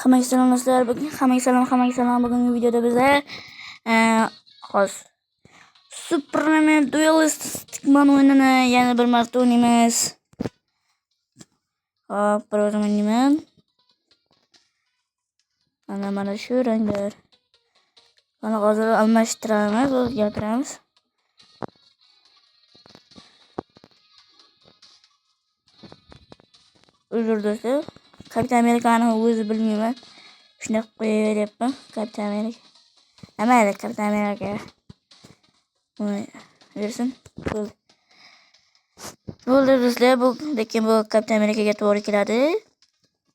Hammaga salom do'stlar. Hammaga salom. Bugungi videoda biza hozir Superman Duelist Stickman o'yinini yana bir marta o'ynaymiz. Hop, bir o'ynayman. Mana shu ranglar. Mana hozir almashtiramiz, o'zgartiramiz. Uzr do'stlar. Kapitan Amerikani o'zi bilmayman. Shuni qo'yaveryapman. Kapitan Amerika. Nima Kapitan Amerika? Versin. Bo'ldi do'stlar, lekin bu Kapitan Amerikaga to'g'ri keladi.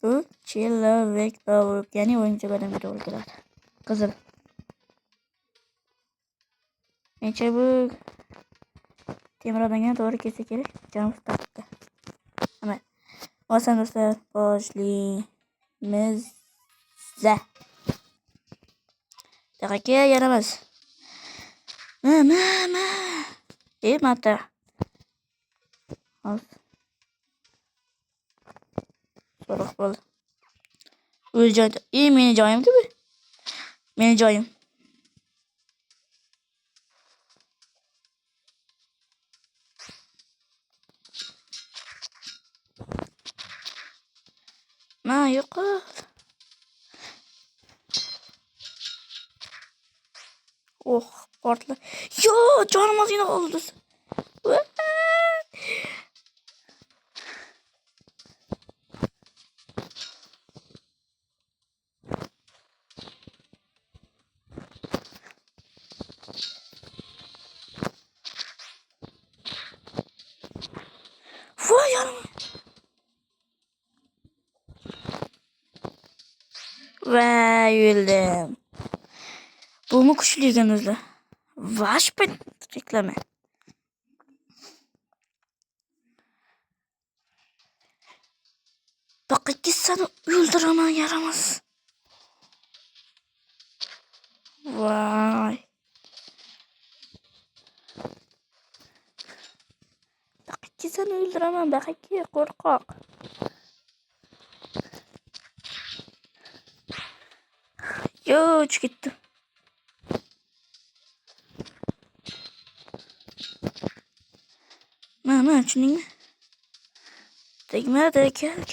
Bu Человек Паук, ya'ni o'yinchoq odamga to'g'ri keladi. Qizil. Mencha bu temir odamga to'g'ri kelsa kerak. Jonimiz tartibda. Ama oson do'stlar, boshlaymiz. Daqiqa yaramas. Mata. So'roq bo'ldi. O'z joyda. Meni joyimku bu. Meni joyim. Yo'q. Portla. Yo, jonim ozgina qoldi. Voy yarim. Vay öldüm. Bu mu kuchli ekan o'zi? Vashpet reklama. Bak seni öldüremem yaramaz. Vay. Bak seni öldüremem. Bak korkak. Yo uç gitti. Mama şunun tekme de gel.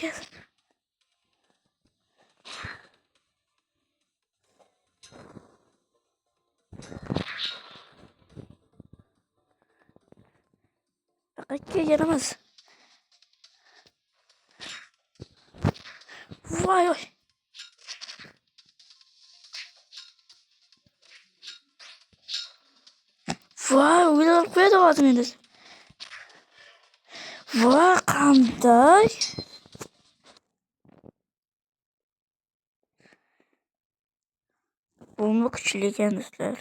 Bak yaramaz. Vay oy. Vay uylar koydu ağzını. Vay qanday. Bomba kuchli ekan do'stlar.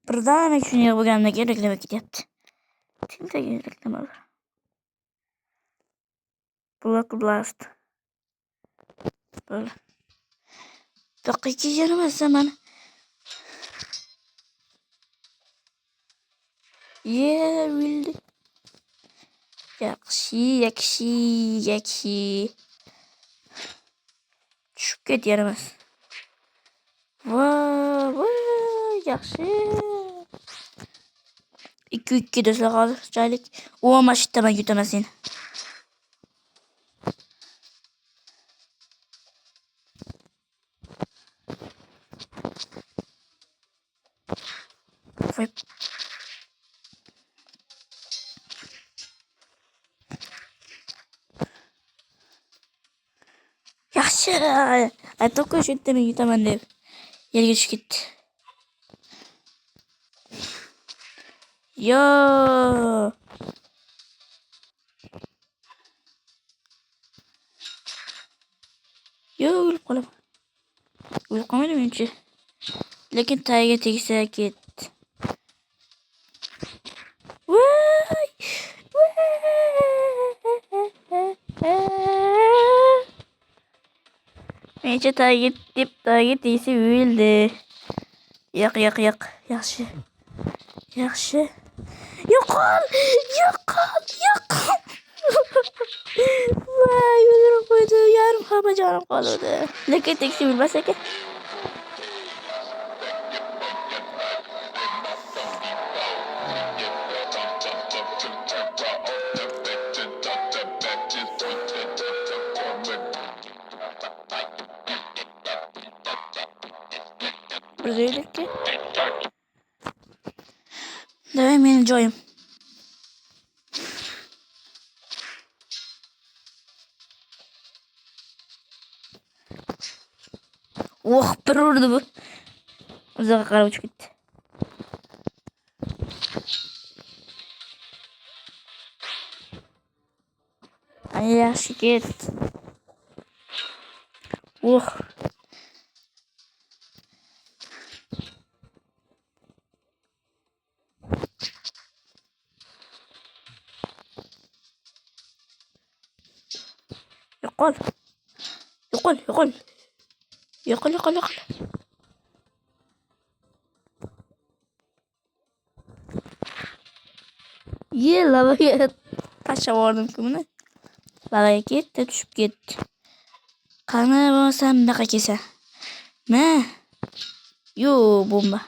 Birdan shunga bo'lgandan keyin reklama ketyapti. Tindagi reklama. Block Blast. Böyle. Daqiqa yaramas mana. Bildi. Yaxshi. Tushib ket yaramas. Voy, yaxshi. 2-2 do'stlar hozir joylik. Mashitaman yutaman seni. Voy. Yaxshi. Aytib qo'yishdim yutaman deb. Yerga tushib ketdi. Yo. O'lib qolaman. O'lib qolmaydim menchi. Lekin tagiga tegsa ketdi. Voy. Menchi tagiga tegsa o'ldi. Yo'q. Yaxshi. Yaxshi. Yo'qol! Yo'qol! Voy, o'ldirib qo'ydi. Yarim hamma jonim qoldi. Lekin tekshirib bilmas ekan. Özellikle. Давай meni joyim. Oh, bir urdi bu. Uzağa qarab uchib ketdi. Ay, yaxshi ketdi. Oh. Yo'qol. Yo'qol. Ye, lavaga tashlab yubordim-ku buni. Lavaga ketdi, tushib ketdi. Qani bo'lsam bunaqa kelsa. Ma. Yo, bomba.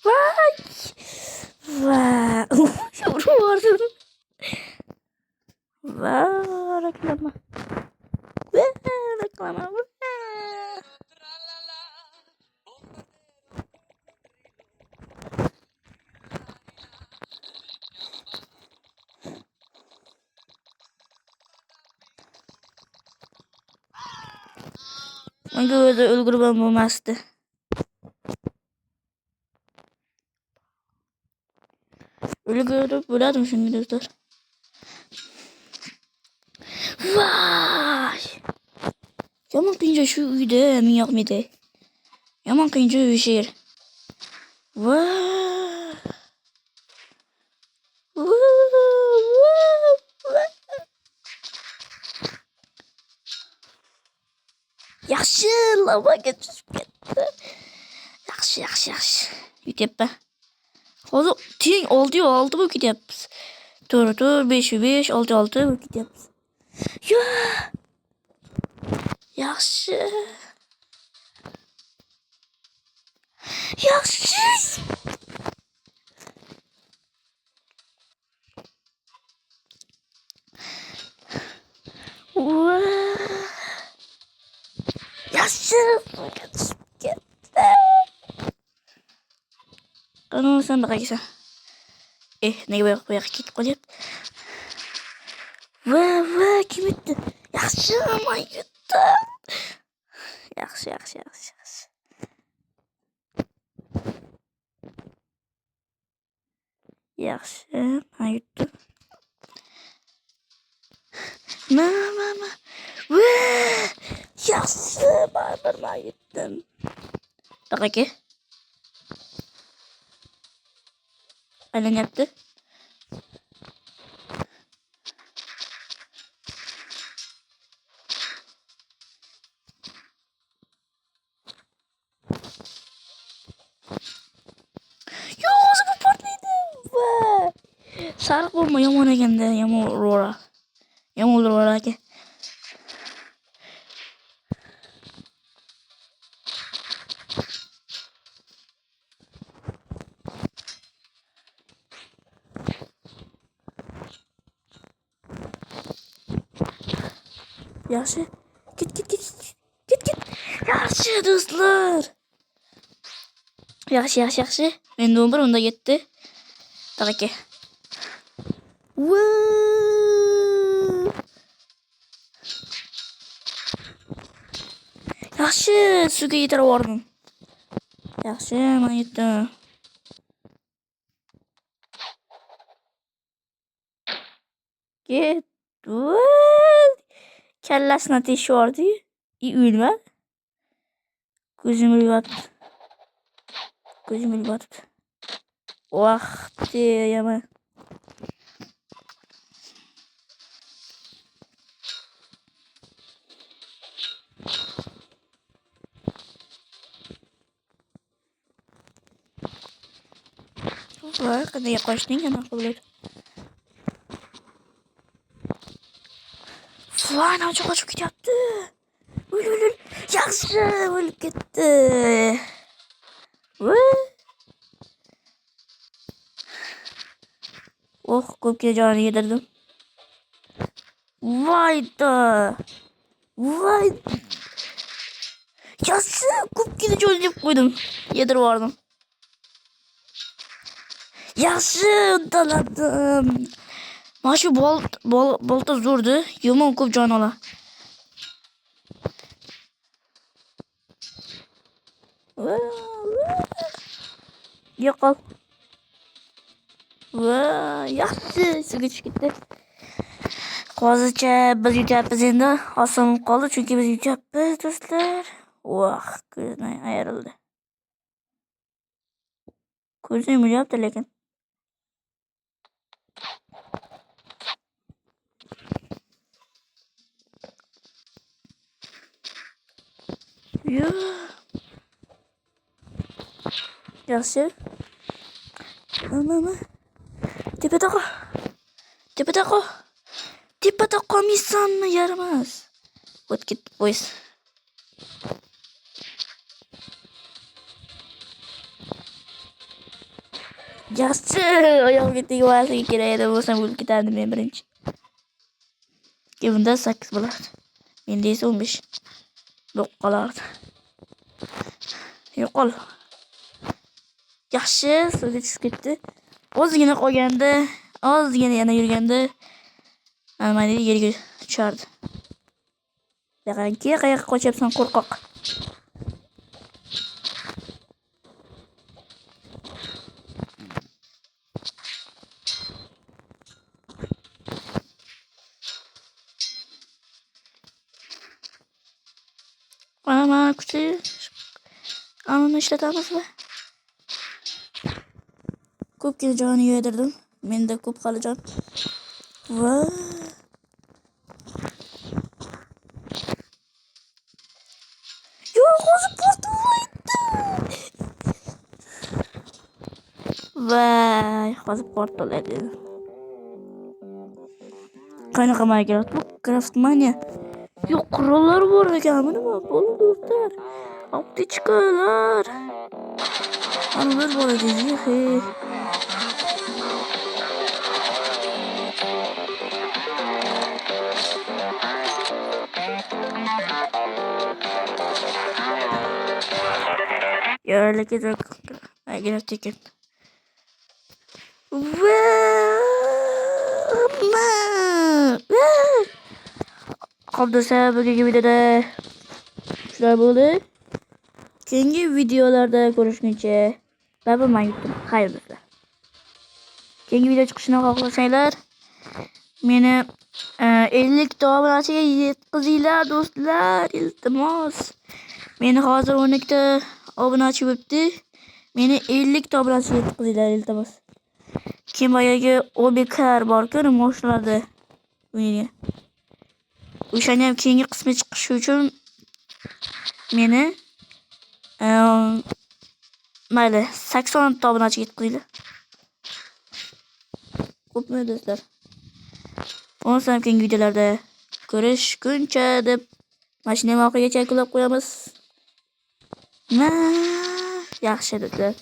Vay. Urdim. Reklama. Reklama. Menga o'zi ulgurib bo'lmasdi. Ulgurib bo'ladimi shunga do'stlar? Vay! Yomon qiyincha shu uyda men yoqmaydi. Yomon qiyincha uy sher. Vay! Yaxshi, lavaga tushib ketdi. Yaxshi. Yutyapman. Hozir teng 6-6 bo'lib ketyapmiz. 4, 5, 6, 6 bo'lib ketyapmiz. Yo! Yaxshi. Yaxshi. Qani sen baqaysan. Nega bu yoqqa ketib qolyapti? Va, kim etdi? Yaxshi, men yutdim. Yaxshi. Yaxshi, men yutdim. Mama. Va! Yaxshi, men yutdim. Baqaka. Aylanyapti. Yo, o'zi bu portlaydi. Va! Sariq bo'lma, yomon ekanda, yomon urora. Yomon urora aka. Yaxshi. Git. Yaxshi do'stlar. Yaxshi. Men 11 unda ketdi. Taraka. Yaxshi, suvga yetirib yubordim. Yaxshi, men yetdim. Ket. Kallasini teshib yubordi. O'lma. Ko'zim yotibdi. Vaqti yaman. Voy, qanday qo'shding anaqa bo'ladi. Voy, navcha qochib ketyapti. O'l. Yaxshi, o'lib ketdi. Voy. Oh, ko'pga joni yedirdim. Voyda. Voy. Yaxshi, ko'pga joni yeb qo'ydim. Yedirib yubordim. Yaxshi, uddaladim. Mana shu bolta zo'rdi. Yomon ko'p jon ola. Yo'qol. Yaxshi, suvga tushib ketdi. Hozircha biz yutyapmiz endi. Oson qoldi chunki biz yutyapmiz do'stlar. Ko'zim ayrildi. Ko'zim yutyapti lekin. Yaxshi. Mama. Tepada qolmaysanmi, yaramas. O't ketdi poyez. Yaxshi, oyog'imga tegib olasiga kerak edi, bo'lsam o'lib ketardim men birinchi. Bunda 8 bo'lardi. Menda esa 15. Yo'q qolardi. Yo'qol. Yaxshi, suvga tushib ketdi. Ozgina qolganda, ozgina yana yurganda mana yerga tushardi. Qayoqqa qochyapsan, qo'rqoq. Mana kuchi anini ishlatamizmi? Ko'pgina jonni yedirdim. Menda ko'p hali jon. Va yo'q, hozir portlaydi. Voy, hozir portlaydi. Qanaqa Minecraft bu? Craftmania. Yo'q, qurollar bor ekanmi nima? Bo'ldi do'stlar. Aptechkalar. Anilar bor edi. Yeah, look at that. I get a ticket. Qoldirsa bugungi videoda shular bo'ldi. Keyingi videolarda ko'rishguncha bye-bye yutdim. Xayr do'stlar. Keyingi video chiqishini xohlasanglar meni 50 ta obunachiga yetkazinglar do'stlar, iltimos. Meni hozir 12 ta obunachi bo'libdi. Meni 50 ta obunachiga yetkazinglar, iltimos. Kim boyagi obeklar bor-ku, moshlarda o'yinga. O'shani ham keyingi qismi chiqishi uchun meni mayli 80 ta obunachiga yetkazinglar. Ko'pmi do'stlar? Bo'lmasa keyingi videolarda ko'rishguncha deb mashinani oxirigacha yakunlab qo'yamiz. Yaxshi do'stlar.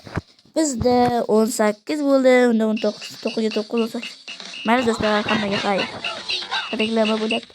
Bizda 18 bo'ldi, unda 19 ga 9 bo'lsa. Mayli do'stlar, hammaga xayr. Reklama bo'ladi.